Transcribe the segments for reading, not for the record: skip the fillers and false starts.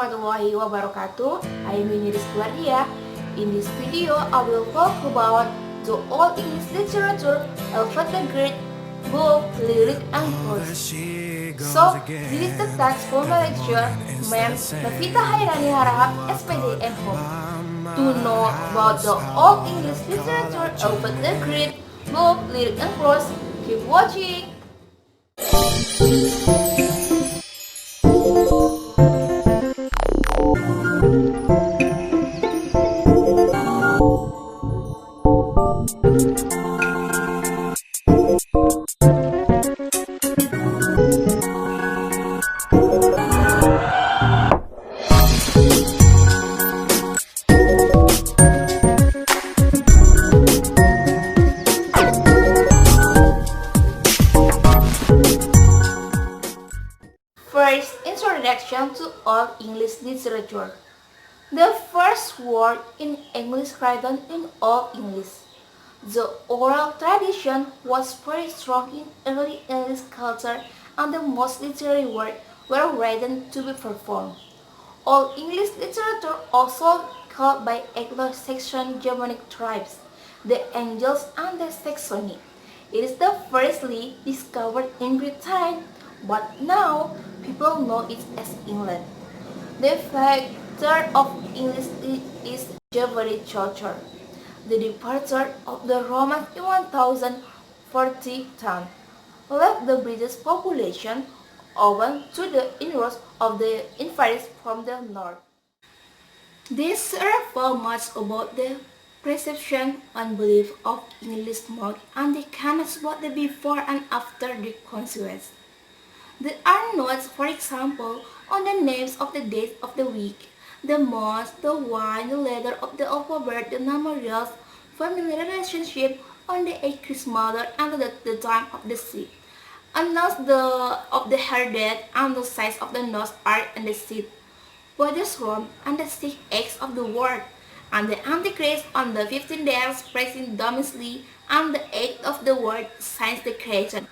warahmatullahi wabarakatuh. I am Yuni Rizky. In this video, I will talk about the Old English literature, Alfred the Great, book, lyric, and prose. So, this is the text for my lecture, meant Navita Hairani Harahap, SPD and Home. To know about the Old English literature, Alfred the Great, book, lyric, and prose, keep watching. First, introduction to Old English literature. The first word in English written in Old English. The oral tradition was very strong in early English culture, and the most literary works were written to be performed. Old English literature, also called by Anglo-Saxon Germanic tribes, the Angles and the Saxony. It is the firstly discovered in Britain, but now people know it as England. The factor of English is very shorter. The departure of the Romans in 1040 left the British population open to the inroads of the invaders from the north. This reveals much about the perception and belief of English monks and the connects both the before and after the conquest. There are notes, for example, on the names of the days of the week, the months, the wine, the letter of the alphabet, the numerals, family relationship, on the age Christmas and the time of the seed. Announced of the hair date and the size of the nose are and the seed, weather's wrong and the 6 eggs of the word, and the Antichrist on the 15 days praising domestically and the 8th of the word signs the creation.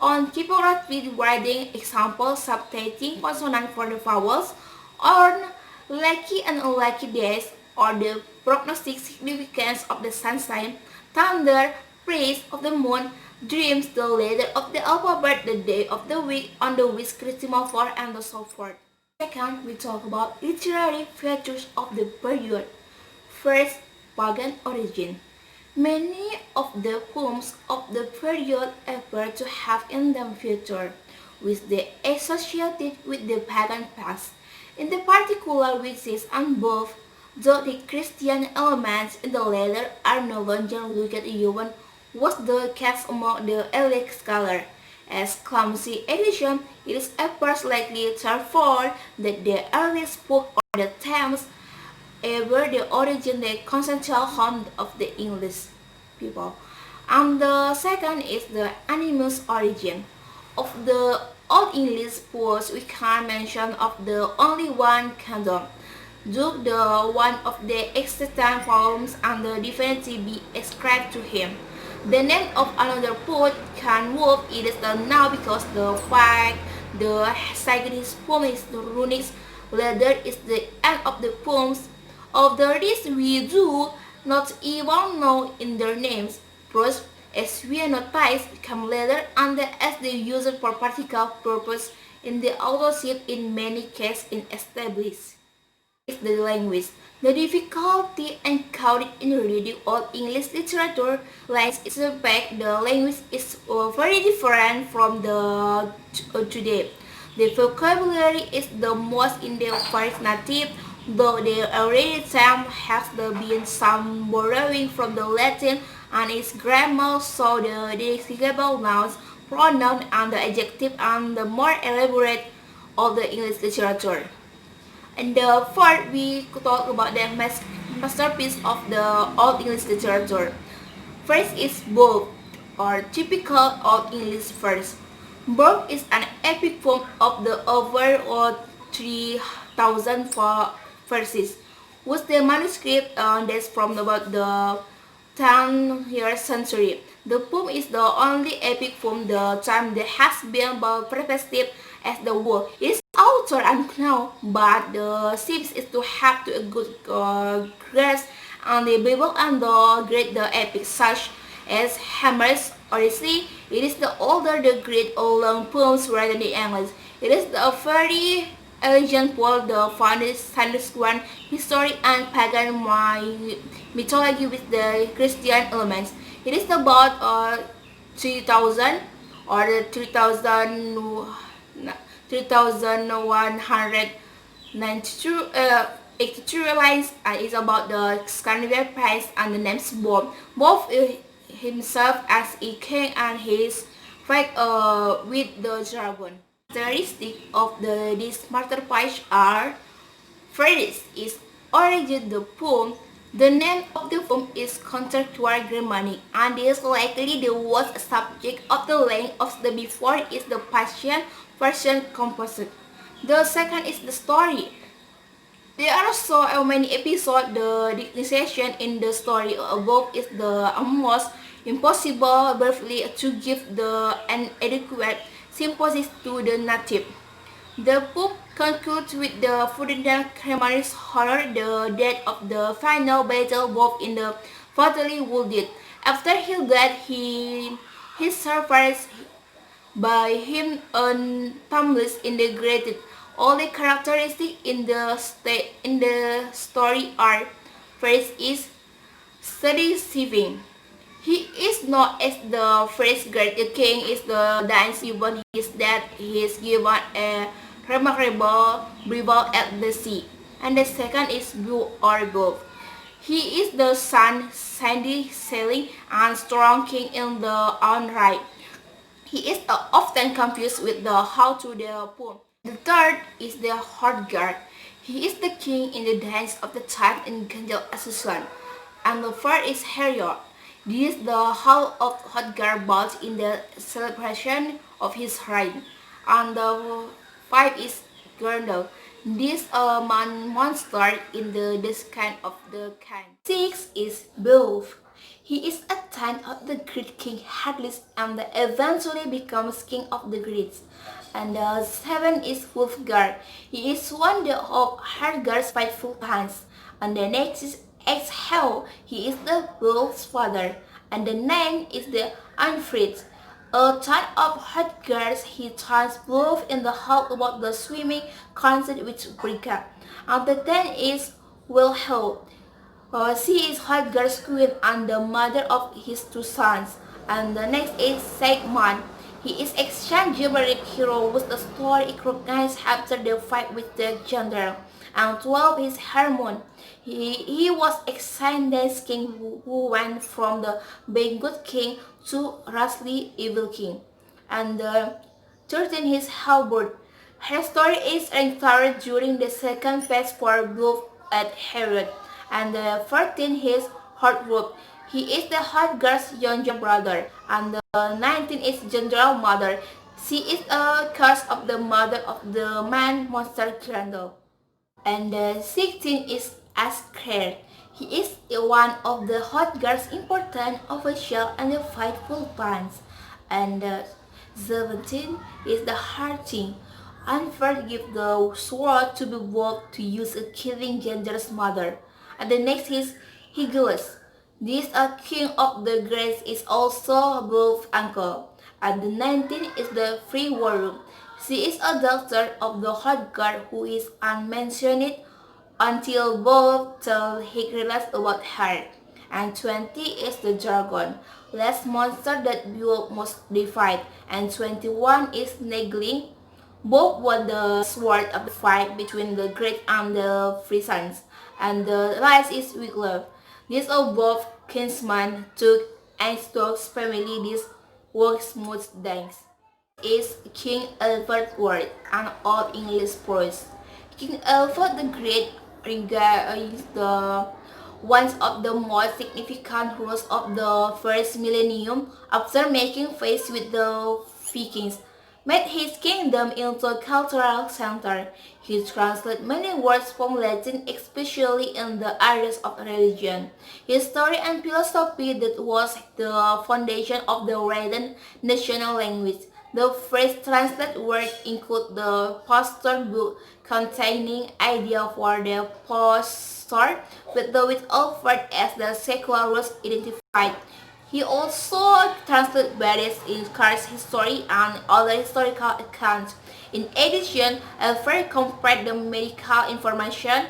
On typography writing example subtracting consonant for the vowels, on lucky and unlucky days, or the prognostic significance of the sunshine, thunder, praise of the moon, dreams, the letter of the alphabet, the day of the week, on the which Christmas for and so forth. Second, we talk about literary features of the period. First, pagan origin. Many of the poems of the period appear to have in them features which they associated with the pagan past, in the particular witches and both, though the Christian elements in the latter are no longer looked at even was the case among the early scholars. As clumsy edition, it appears likely therefore that the earliest book or the themes ever the origin the consensual home of the English people. And the second is the animus origin. Of the Old English poets we can mention of the only one kingdom, though the one of the existing poems and the divinity be ascribed to him. The name of another poet can Wolf it is the now because the fact the Sagris poem is the runic letter is the end of the poems. Of the rest we do not even know in their names. Prose, as we notice, come later and as they use it for practical purpose in the authorship in many cases in established. Is the language. The difficulty encountered in reading Old English literature lies in the fact the language is very different from the today. The vocabulary is the most in the first native, though the already term has been some borrowing from the Latin and its grammar, so the designable nouns, pronoun, and the adjective and the more elaborate of the English literature. And the fourth, we talk about the masterpiece of the Old English literature. First is Beowulf, or typical Old English verse. Beowulf is an epic poem of the over 3,000 verses, which the manuscript dates from about the 10th century. The poem is the only epic poem the time that has been perceived as the world. It is author unknown, but the seems is to have to a good grasp on the Bible and the great the epics such as Homer's Odyssey. It is the older the great long poems written in English. It is the very elegant poem, the finest one, history and pagan mythology with the Christian elements. It is about 3000 or 3192 82 lines and is about the Scandinavian prince and the names both himself as a king and his fight with the dragon. Characteristics of this masterpiece are first is origin the poem. The name of the poem is contractual Germanic and is likely the worst subject of the length of the before is the Passion version composite. The second is the story. There are so many episodes. The diction in the story above is the almost impossible briefly to give an adequate synopsis to the native. The book concludes with the fundamental Cremaris horror, the death of the final battle both in the fatally wounded. After he died, his survivors by him untumbless integrated. All the characteristics in the story are first is seducing. He is not as the first great king is the dance given his death. He is given a remarkable burial at the sea. And the second is Beowulf. He is the son, sandy sailing and strong king in the own right. He is often confused with the how to the poem. The third is the Hrodgaard. He is the king in the dance of the time in Gandil Association. And the fourth is Heriot. This is the hall of Hrodgaard balls in the celebration of his reign. And the fifth is Grendel. This man monster in the descent of the kind. Six is Beowulf. He is a son of the great king Atlas and eventually becomes king of the Greeks. And the seven is Wulfgar. He is one of Hrodgaard's faithful sons. And the next is Exhale. He is the Beowulf's father. And the ninth is the Alferd. A son of Hrodgaard, he turns Beowulf in the hall about the swimming concert with Brigga. And the tenth is Wilhelm. She is Hrodgaard's queen and the mother of his two sons. And the next is Sigmund. He is ancient Germanic hero with a story recognized after the fight with the general. And 12 is Hermon. He was ancient king who went from the being good king to rashly evil king. And 13 is Halberd. Her story is encountered during the second phase for Beowulf at Herod. And 14 is Hordwulf. He is the Hrodgaard's younger brother. And 19 is General Mother. She is a curse of the mother of the man monster Grendel. And 16 is Asgerd. He is one of the Hrodgaard's important officials and the faithful ones. And 17 is the Harting. Alferd gives the sword to Beowulf to use a killing Gender's mother. And the next is Hygelac. This king of the Greeks is also Beowulf's uncle. And the 19th is the Free Warrior. She is a daughter of the Hrodgaard who is unmentioned until Beowulf tells Hygelac about her. And 20 is the Dragon, last monster that Beowulf must defeat. And 21 is Nagling. Both were the sword of the fight between the Greeks and the Frisians. And the last is Wiglaf. These are both kinsmen took and Stokes family. This works smooth dance. Is King Alferd's word, an Old English prose. King Alferd the Great is the one of the most significant rulers of the first millennium after making peace with the Vikings, made his kingdom into a cultural center. He translated many words from Latin, especially in the areas of religion, history and philosophy that was the foundation of the Latin national language. The first translated work include the Pastor book containing idea for the Pastor, with Alferd as the sequel was identified. He also translated various in Car's history and other historical accounts. In addition, Alferd compared the medical information,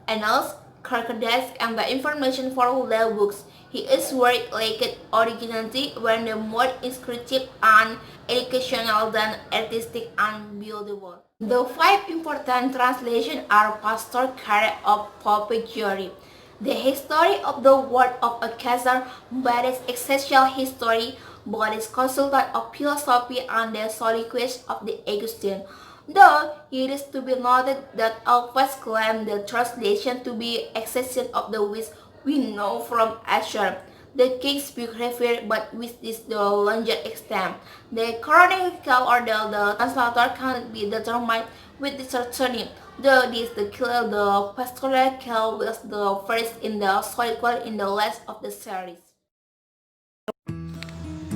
annals, crocodiles, and the information for law books. His work lacked originality when the more inscriptive and educational than artistic and beautiful. The five important translations are Pastor Care of Popejory, the history of the word of a Caesar, Bates' essential history, Boris consultant of philosophy, and the soliloquies of the Augustine. Though it is to be noted that Alferd claimed the translation to be exception of the which we know from Asher. The king's book referred, but with this the longer extent. The chronological order the translator cannot be determined with the certainty. Though this the killer the pastoral was the first in the sequel in the last of the series.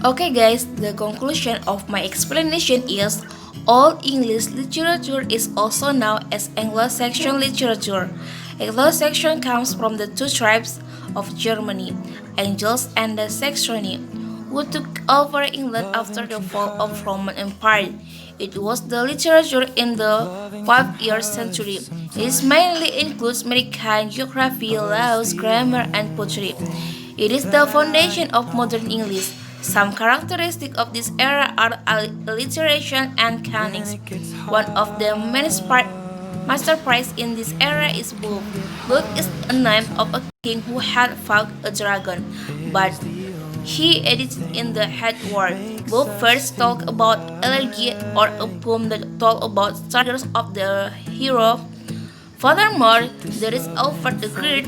Okay guys, the conclusion of my explanation is all English literature is also known as Anglo-Saxon literature. Anglo-Saxon comes from the two tribes of Germany, Angles and the Saxony, who took over England after the fall of Roman Empire. It was the literature in the 5th century. It mainly includes American geography, laws, grammar, and poetry. It is the foundation of modern English. Some characteristics of this era are alliteration and canings. One of the masterpieces in this era is Beowulf. Beowulf is a name of a king who had fought a dragon, but he edited in the head word. Beowulf first talked about elegy or a poem that told about struggles of the hero. Furthermore, there is Alferd the Great,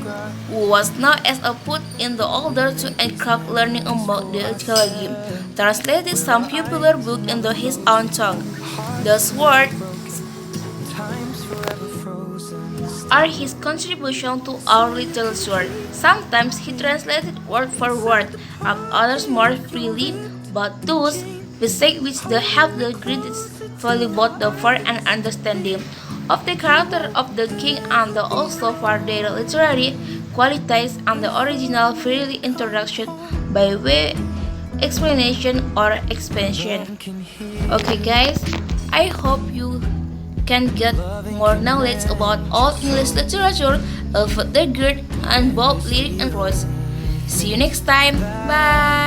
who was known as a poet in the order to encourage learning about the theology, translated some popular books into his own tongue. Those words are his contribution to our literature. Sometimes he translated word for word, and others more freely, but those besides which they have the greatest value both the for and understanding of the character of the king and also for their literary qualities and the original freely introduction by way explanation or expansion. Okay guys, I hope you can get more knowledge about all English literature, Alfred the Great, and Bob, Lyric, and Prose. See you next time. Bye!